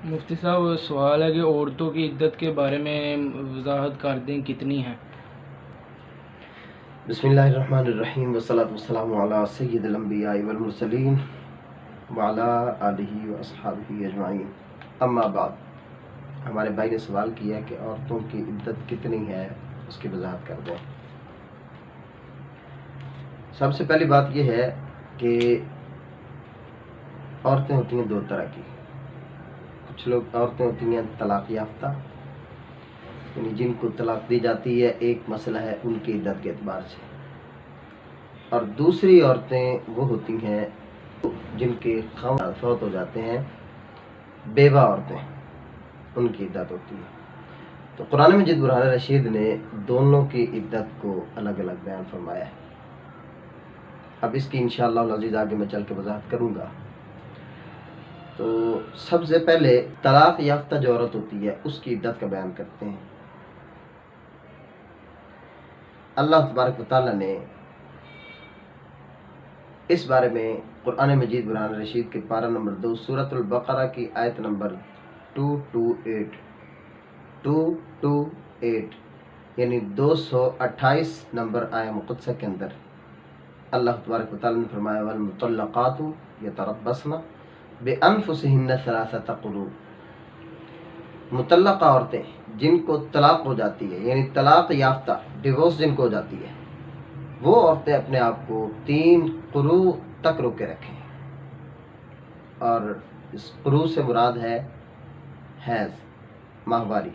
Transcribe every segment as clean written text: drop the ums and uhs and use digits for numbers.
مفتی صاحب سوال ہے کہ عورتوں کی عدت کے بارے میں وضاحت کر دیں کتنی ہیں؟ بسم اللہ الرحمن الرحیم والصلاة والسلام علی سید الانبیاء والمرسلین وعلی آلہ واصحابہ اجمعین، اما بعد۔ ہمارے بھائی نے سوال کیا کہ عورتوں کی عدت کتنی ہے، اس کی وضاحت کر دیں۔ سب سے پہلی بات یہ ہے کہ عورتیں ہوتی ہیں دو طرح کی۔ کچھ لوگ عورتیں ہوتی ہیں طلاق یافتہ، یعنی جن کو طلاق دی جاتی ہے، ایک مسئلہ ہے ان کی عدت کے اعتبار سے، اور دوسری عورتیں وہ ہوتی ہیں جن کے خاوند فوت ہو جاتے ہیں، بیوہ عورتیں، ان کی عدت ہوتی ہے۔ تو قرآن مجید برہان رشید نے دونوں کی عدت کو الگ الگ بیان فرمایا ہے۔ اب اس کی انشاءاللہ العزیز آگے میں چل کے وضاحت کروں گا۔ تو سب سے پہلے طلاق یافتہ جو عورت ہوتی ہے اس کی عدت کا بیان کرتے ہیں۔ اللہ تبارک و تعالیٰ نے اس بارے میں قرآن مجید برہان رشید کے پارہ نمبر 2 سورۃ البقرہ کی آیت نمبر 228 یعنی 228 نمبر آیہ مقدسہ کے اندر اللہ تبارک و تعالیٰ نے فرمایا والمطلقات یتربصن بانفسہن ثلاثۃ قروء۔ مطلقہ عورتیں جن کو طلاق ہو جاتی ہے، یعنی طلاق یافتہ، ڈیورس جن کو ہو جاتی ہے، وہ عورتیں اپنے آپ کو 3 قروء تک روکے رکھیں، اور اس قروء سے مراد ہے حیض، ماہواری۔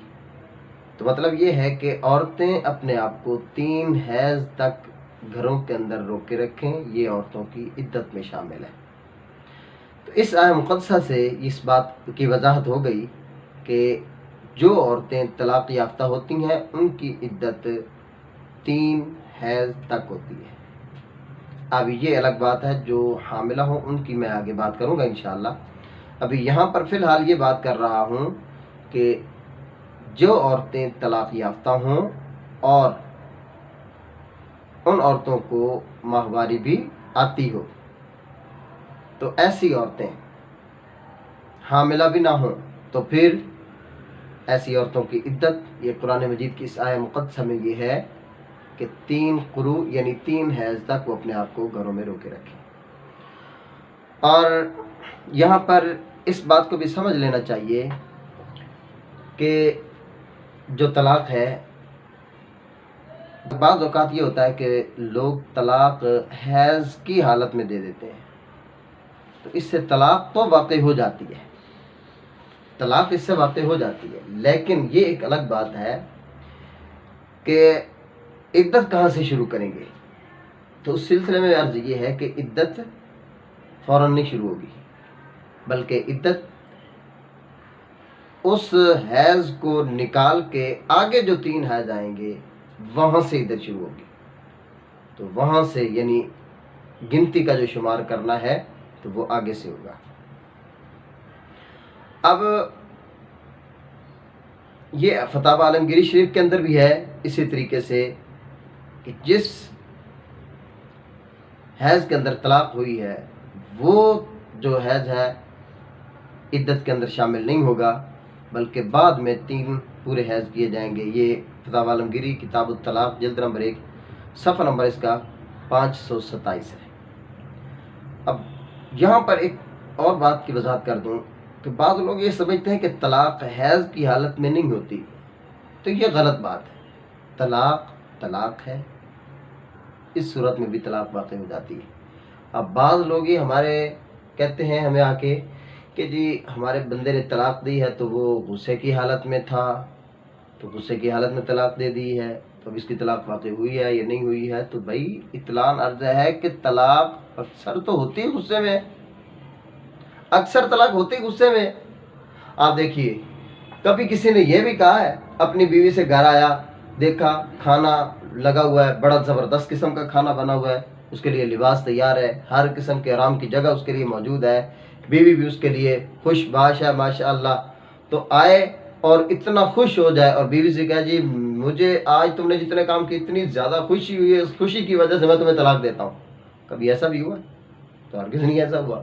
تو مطلب یہ ہے کہ عورتیں اپنے آپ کو 3 حیض تک گھروں کے اندر روکے رکھیں، یہ عورتوں کی عدت میں شامل ہے۔ تو اس آیہ مقدسہ سے اس بات کی وضاحت ہو گئی کہ جو عورتیں طلاق یافتہ ہوتی ہیں ان کی عدت 3 حیض تک ہوتی ہے۔ اب یہ الگ بات ہے جو حاملہ ہوں، ان کی میں آگے بات کروں گا انشاءاللہ۔ ابھی یہاں پر فی الحال یہ بات کر رہا ہوں کہ جو عورتیں طلاق یافتہ ہوں اور ان عورتوں کو ماہواری بھی آتی ہو، تو ایسی عورتیں حاملہ بھی نہ ہوں، تو پھر ایسی عورتوں کی عدت یہ قرآن مجید کی اس آیہ مقدسہ میں یہ ہے کہ 3 قروء یعنی 3 حیض تک وہ اپنے آپ کو گھروں میں روکے رکھیں۔ اور یہاں پر اس بات کو بھی سمجھ لینا چاہیے کہ جو طلاق ہے، بعض اوقات یہ ہوتا ہے کہ لوگ طلاق حیض کی حالت میں دے دیتے ہیں، تو اس سے طلاق تو واقع ہو جاتی ہے، طلاق اس سے واقع ہو جاتی ہے، لیکن یہ ایک الگ بات ہے کہ عدت کہاں سے شروع کریں گے۔ تو اس سلسلے میں عرض یہ ہے کہ عدت فوراً نہیں شروع ہوگی، بلکہ عدت اس حیض کو نکال کے آگے جو 3 حیض آئیں گے وہاں سے عدت شروع ہوگی۔ تو وہاں سے یعنی گنتی کا جو شمار کرنا ہے تو وہ آگے سے ہوگا۔ اب یہ فتاوی عالمگیری شریف کے اندر بھی ہے اسی طریقے سے کہ جس حیض کے اندر طلاق ہوئی ہے وہ جو حیض ہے عدت کے اندر شامل نہیں ہوگا، بلکہ بعد میں 3 پورے حیض کیے جائیں گے۔ یہ فتاوی عالمگیری کتاب الطلاق جلد نمبر 1 صفحہ نمبر اس کا 527 ہے۔ اب یہاں پر ایک اور بات کی وضاحت کر دوں کہ بعض لوگ یہ سمجھتے ہیں کہ طلاق حیض کی حالت میں نہیں ہوتی، تو یہ غلط بات ہے۔ طلاق ہے، اس صورت میں بھی طلاق واقع ہو جاتی ہے۔ اب بعض لوگ یہ ہمارے کہتے ہیں ہمیں آ کے کہ جی ہمارے بندے نے طلاق دی ہے تو وہ غصے کی حالت میں تھا، تو غصے کی حالت میں طلاق دے دی ہے، تو اب اس کی طلاق واقع ہوئی ہے یا نہیں ہوئی ہے۔ تو بھائی اطلاع عرض ہے کہ طلاق اکثر تو ہوتی ہے غصے میں، اکثر طلاق ہوتی غصے میں۔ آپ دیکھیے کبھی کسی نے یہ بھی کہا ہے، اپنی بیوی سے گھر آیا، دیکھا کھانا لگا ہوا ہے، بڑا زبردست قسم کا کھانا بنا ہوا ہے، اس کے لیے لباس تیار ہے، ہر قسم کے آرام کی جگہ اس کے لیے موجود ہے، بیوی بھی اس کے لیے خوش باش ہے ماشاءاللہ، تو آئے اور اتنا خوش ہو جائے اور بیوی سے کہا جی مجھے آج تم نے جتنے کام کی اتنی زیادہ خوشی ہوئی ہے، اس خوشی کی وجہ سے میں تمہیں طلاق دیتا ہوں۔ کبھی ایسا بھی ہوا؟ تو ہرگز نہیں ایسا ہوا۔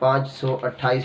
528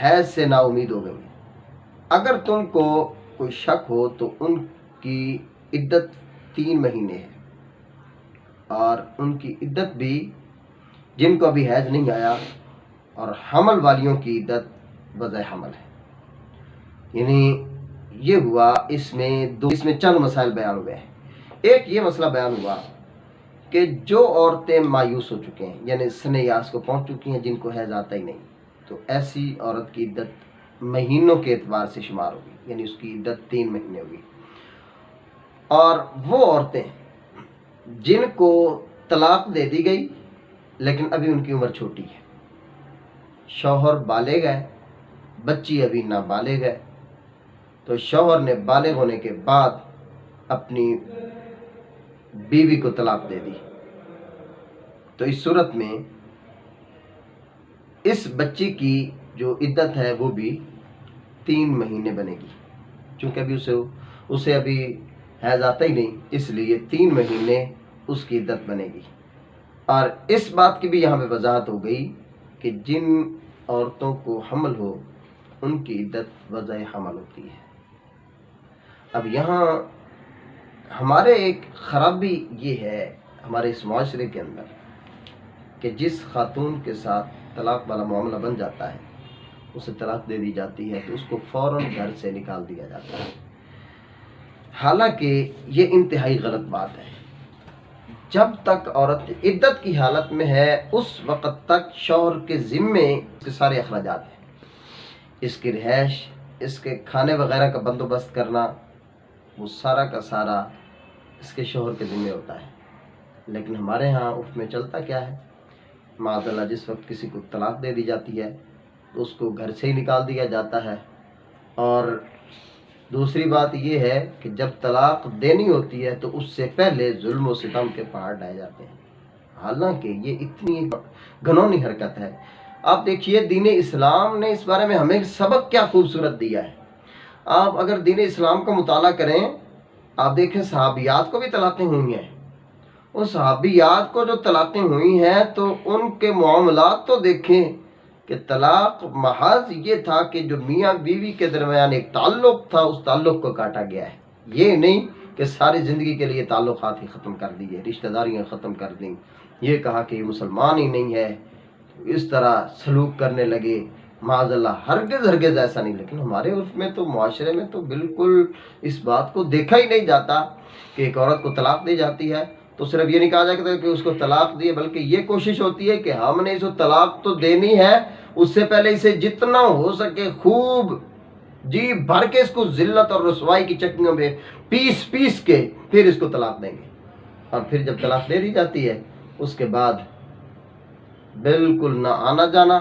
حیض سے نا امید ہو گئی ہیں۔ اگر تم کو کوئی شک ہو تو ان کی عدت 3 مہینے ہے، اور ان کی عدت بھی جن کو ابھی حیض نہیں آیا، اور حمل والیوں کی عدت وضع حمل ہے۔ یعنی یہ ہوا، اس میں چند مسائل بیان ہوئے ہیں۔ ایک یہ مسئلہ بیان ہوا کہ جو عورتیں مایوس ہو چکے ہیں، یعنی سن یاس کو پہنچ چکی ہیں، جن کو حیض آتا ہی نہیں، تو ایسی عورت کی عدت مہینوں کے اعتبار سے شمار ہوگی، یعنی اس کی عدت 3 مہینے ہوگی۔ اور وہ عورتیں جن کو طلاق دے دی گئی لیکن ابھی ان کی عمر چھوٹی ہے، شوہر بالغ ہے، بچی ابھی نابالغ ہے، تو شوہر نے بالغ ہونے کے بعد اپنی بیوی کو طلاق دے دی، تو اس صورت میں اس بچی کی جو عدت ہے وہ بھی 3 مہینے بنے گی، چونکہ ابھی اسے ابھی حیض آتا ہی نہیں، اس لیے 3 مہینے اس کی عدت بنے گی۔ اور اس بات کی بھی یہاں پہ وضاحت ہو گئی کہ جن عورتوں کو حمل ہو ان کی عدت وضع حمل ہوتی ہے۔ اب یہاں ہمارے ایک خرابی یہ ہے ہمارے اس معاشرے کے اندر کہ جس خاتون کے ساتھ طلاق والا معاملہ بن جاتا ہے، اسے طلاق دے دی جاتی ہے تو اس کو فوراً گھر سے نکال دیا جاتا ہے، حالانکہ یہ انتہائی غلط بات ہے۔ جب تک عورت عدت کی حالت میں ہے اس وقت تک شوہر کے ذمے اس کے سارے اخراجات ہیں، اس کی رہائش، اس کے کھانے وغیرہ کا بندوبست کرنا، وہ سارا کا سارا اس کے شوہر کے ذمے ہوتا ہے۔ لیکن ہمارے ہاں عرف میں چلتا کیا ہے، معاذ اللہ جس وقت کسی کو طلاق دے دی جاتی ہے تو اس کو گھر سے ہی نکال دیا جاتا ہے، اور دوسری بات یہ ہے کہ جب طلاق دینی ہوتی ہے تو اس سے پہلے ظلم و ستم کے پہاڑ ڈھائے جاتے ہیں، حالانکہ یہ اتنی گھنونی حرکت ہے۔ آپ دیکھیے دین اسلام نے اس بارے میں ہمیں سبق کیا خوبصورت دیا ہے۔ آپ اگر دین اسلام کا مطالعہ کریں، آپ دیکھیں صحابیات کو بھی طلاقیں ہوئی ہیں، اور صحابیات کو جو طلاقیں ہوئی ہیں تو ان کے معاملات تو دیکھیں کہ طلاق محض یہ تھا کہ جو میاں بیوی کے درمیان ایک تعلق تھا اس تعلق کو کاٹا گیا ہے، یہ نہیں کہ ساری زندگی کے لیے تعلقات ہی ختم کر دیے، رشتہ داریاں ختم کر دیں، یہ کہا کہ یہ مسلمان ہی نہیں ہے، اس طرح سلوک کرنے لگے، معاذ اللہ ہرگز ہرگز ایسا نہیں۔ لیکن ہمارے عرف میں تو معاشرے میں تو بالکل اس بات کو دیکھا ہی نہیں جاتا کہ ایک عورت کو طلاق دی جاتی ہے تو صرف یہ نہیں کہا جاتا کہ اس کو طلاق دیے، بلکہ یہ کوشش ہوتی ہے کہ ہم نے اس کو طلاق تو دینی ہے، اس سے پہلے اسے جتنا ہو سکے خوب جی بھر کے اس کو ذلت اور رسوائی کی چٹنیوں میں پیس پیس کے پھر اس کو طلاق دیں گے، اور پھر جب طلاق دے دی جاتی ہے اس کے بعد بالکل نہ آنا جانا،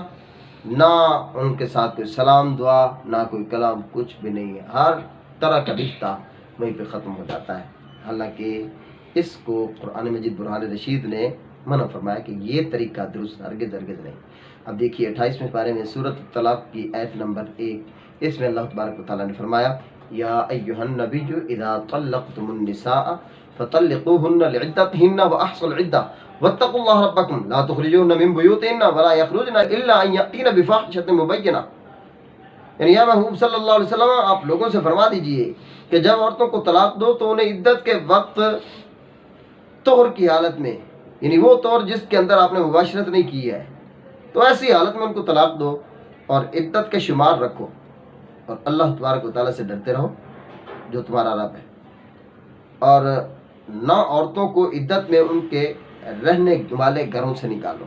نہ ان کے ساتھ کوئی سلام دعا، نہ کوئی کلام، کچھ بھی نہیں ہے، ہر طرح کا رشتہ وہیں پہ ختم ہو جاتا ہے۔ حالانکہ اس کو قرآن مجید برہان رشید نے منع فرمایا کہ یہ طریقہ درست ہرگز ہرگز نہیں۔ اب دیکھیے 28ویں پارے میں سورۃ الطلاق کی آیت نمبر 1، اس میں اللہ تبارک و تعالیٰ نے فرمایا یا ایھا النبی اذا طلقتم النساء فطلقوهن لعدتهن واحصوا العدة واتقوا الله ربكم لا تخرجوهن من بيوتهن ولا يخرجن الا ان يأتين بفاحشة مبينة، یعنی یا محبوب صلی اللہ علیہ وسلم آپ لوگوں سے فرما دیجئے کہ جب عورتوں کو طلاق دو تو انہیں عدت کے وقت طہر کی حالت میں، یعنی وہ طہر جس کے اندر آپ نے مباشرت نہیں کی ہے، تو ایسی حالت میں ان کو طلاق دو اور عدت کا شمار رکھو، اور اللہ تبارک و تعالیٰ سے ڈرتے رہو جو تمہارا رب ہے، اور نہ عورتوں کو عدت میں ان کے رہنے والے گھروں سے نکالو،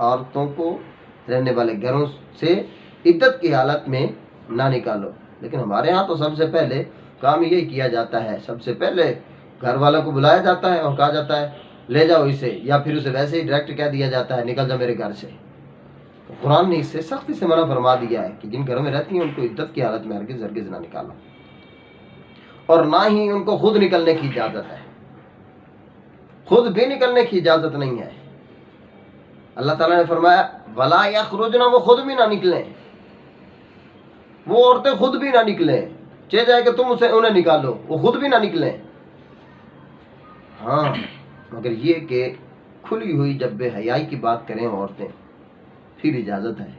عورتوں کو رہنے والے گھروں سے عدت کی حالت میں نہ نکالو۔ لیکن ہمارے ہاں تو سب سے پہلے کام یہی کیا جاتا ہے، سب سے پہلے گھر والوں کو بلایا جاتا ہے اور کہا جاتا ہے لے جاؤ اسے، یا پھر اسے ویسے ہی ڈائریکٹ کہہ دیا جاتا ہے نکل جا میرے گھر سے۔ قرآن نے اس سے سختی سے منع فرما دیا ہے کہ جن گھروں میں رہتی ہیں ان کو عدت کی حالت میں ہرگز ہرگز نہ نکالو، اور نہ ہی ان کو خود نکلنے کی اجازت ہے، خود بھی نکلنے کی اجازت نہیں ہے۔ اللہ تعالیٰ نے فرمایا وَلَا يَخْرُجْنَ، وہ خود بھی نہ نکلیں، وہ عورتیں خود بھی نہ نکلیں، چاہے جائے کہ تم انہیں نکالو، وہ خود بھی نہ نکلیں، ہاں مگر یہ کہ کھلی ہوئی جب بے حیائی کی بات کریں عورتیں پھر اجازت ہے۔